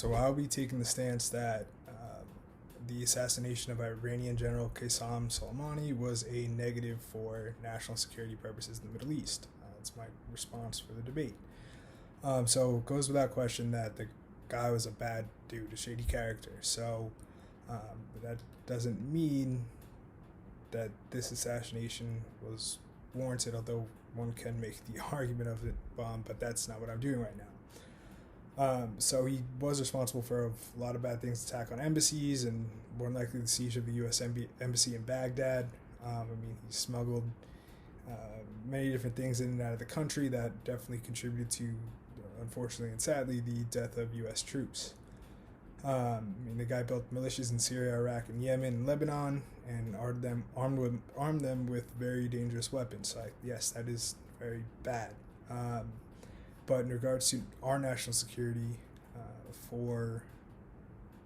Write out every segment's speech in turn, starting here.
So I'll be taking the stance that the assassination of Iranian General Qassem Soleimani was a negative for national security purposes in the Middle East. That's my response for the debate. So it goes without question that the guy was a bad dude, a shady character. So that doesn't mean that this assassination was warranted, although one can make the argument of it, but that's not what I'm doing right now. So he was responsible for a lot of bad things, attack on embassies, and more than likely the siege of the U.S. embassy in Baghdad. He smuggled many different things in and out of the country that definitely contributed to, unfortunately and sadly, the death of U.S. troops. The guy built militias in Syria, Iraq, and Yemen, and Lebanon, and armed them with very dangerous weapons. So yes, that is very bad. But in regards to our national security for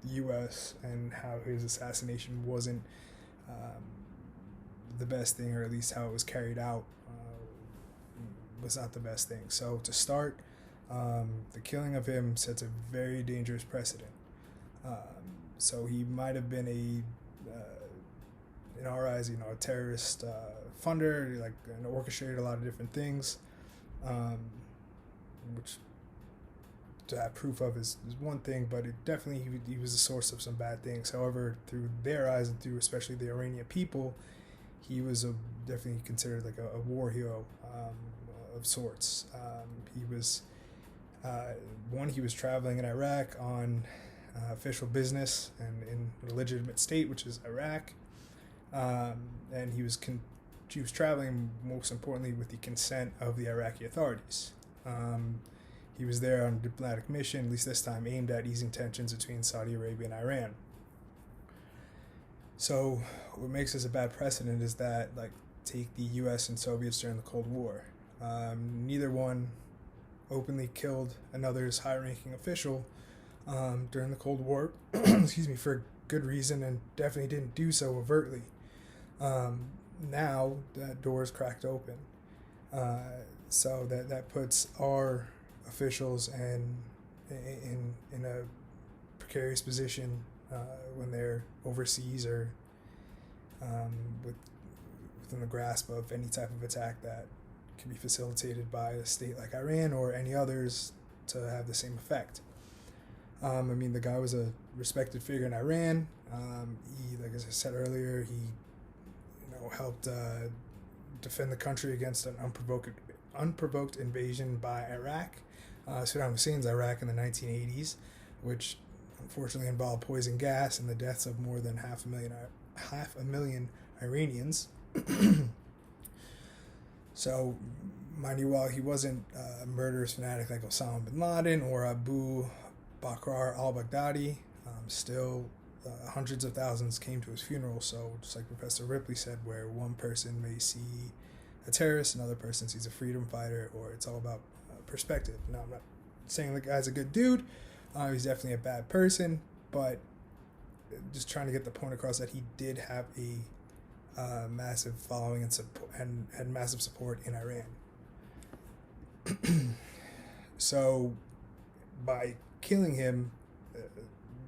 the U.S. and how his assassination wasn't the best thing, or at least how it was carried out, was not the best thing. So to start, the killing of him sets a very dangerous precedent. So he might have been in our eyes, a terrorist funder, and orchestrated a lot of different things. Which to have proof of is one thing, but it definitely he was a source of some bad things. However, through their eyes and through especially the Iranian people, he was definitely considered like a war hero of sorts. He was he was traveling in Iraq on official business and in a legitimate state, which is Iraq, and he was traveling most importantly with the consent of the Iraqi authorities. He was there on a diplomatic mission, at least this time aimed at easing tensions between Saudi Arabia and Iran. So what makes this a bad precedent is that, take the U.S. and Soviets during the Cold War. Neither one openly killed another's high-ranking official during the Cold War, for good reason, and definitely didn't do so overtly. Now that door is cracked open. So that puts our officials in a precarious position when they're overseas or within the grasp of any type of attack that can be facilitated by a state like Iran or any others to have the same effect. The guy was a respected figure in Iran. He, as I said earlier, he helped defend the country against an unprovoked invasion by Iraq, Saddam Hussein's Iraq in the 1980s, which unfortunately involved poison gas and the deaths of more than half a million Iranians. So, mind you, while he wasn't a murderous fanatic like Osama bin Laden or Abu Bakr al-Baghdadi, still hundreds of thousands came to his funeral. So just like Professor Ripley said, where one person may see a terrorist, another person sees a freedom fighter, or it's all about perspective. Now, I'm not saying the guy's a good dude. He's definitely a bad person, but just trying to get the point across that he did have a massive following and support, and had massive support in Iran. So by killing him,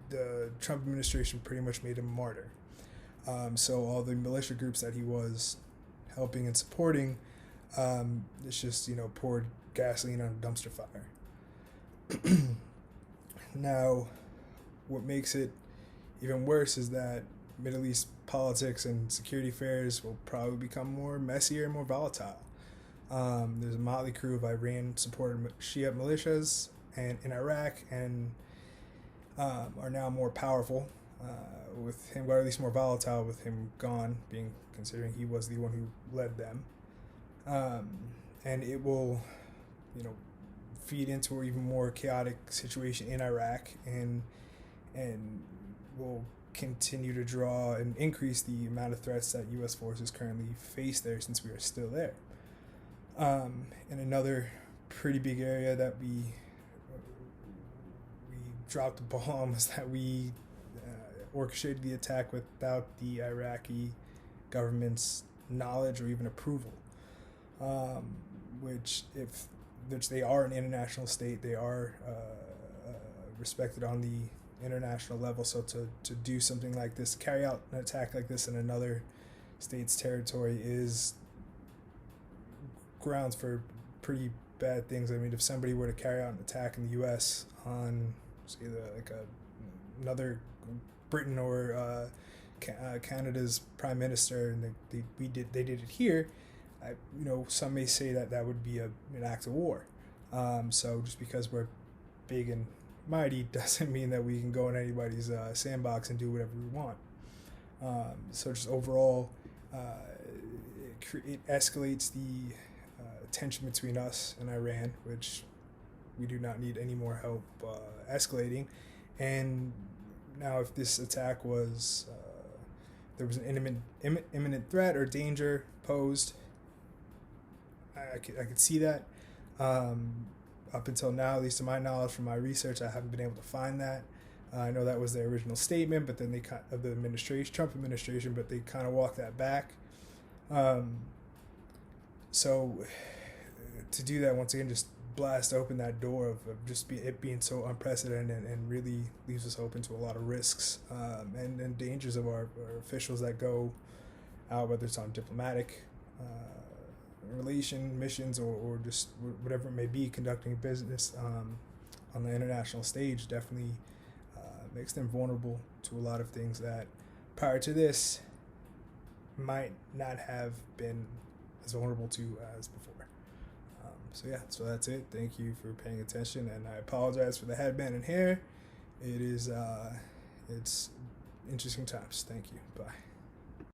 the Trump administration pretty much made him a martyr. So all the militia groups that he was helping and supporting, it's just, poured gasoline on a dumpster fire. Now, what makes it even worse is that Middle East politics and security affairs will probably become more messier and more volatile. There's a motley crew of Iran-supported Shia militias in Iraq, and are now more powerful with him, or at least more volatile with him gone, considering he was the one who led them. And it will, feed into an even more chaotic situation in Iraq, and will continue to draw and increase the amount of threats that U.S. forces currently face there, since we are still there. And another pretty big area that we dropped the ball on was that we orchestrated the attack without the Iraqi government's knowledge or even approval. Which they are an international state, they are a respected on the international level. So to do something like this, carry out an attack like this in another state's territory is grounds for pretty bad things. I mean, if somebody were to carry out an attack in the U.S. on, say, another Britain or Canada's prime minister, and they did it here, some may say that would be an act of war. So just because we're big and mighty doesn't mean that we can go in anybody's sandbox and do whatever we want. So just overall, it escalates the tension between us and Iran, which we do not need any more help escalating. And now, if this attack was there was an imminent threat or danger posed, I could see that. Up until now, at least to my knowledge, from my research, I haven't been able to find that. I know that was the original statement, but then of the Trump administration, but they kind of walked that back. So to do that, once again, just blast open that door of just it being so unprecedented and really leaves us open to a lot of risks and dangers of our officials that go out, whether it's on diplomatic relation missions or just whatever it may be, conducting business on the international stage. Definitely makes them vulnerable to a lot of things that prior to this might not have been as vulnerable to as before. So that's it. Thank you for paying attention, and I apologize for the headband and hair. It's interesting times. Thank you. Bye.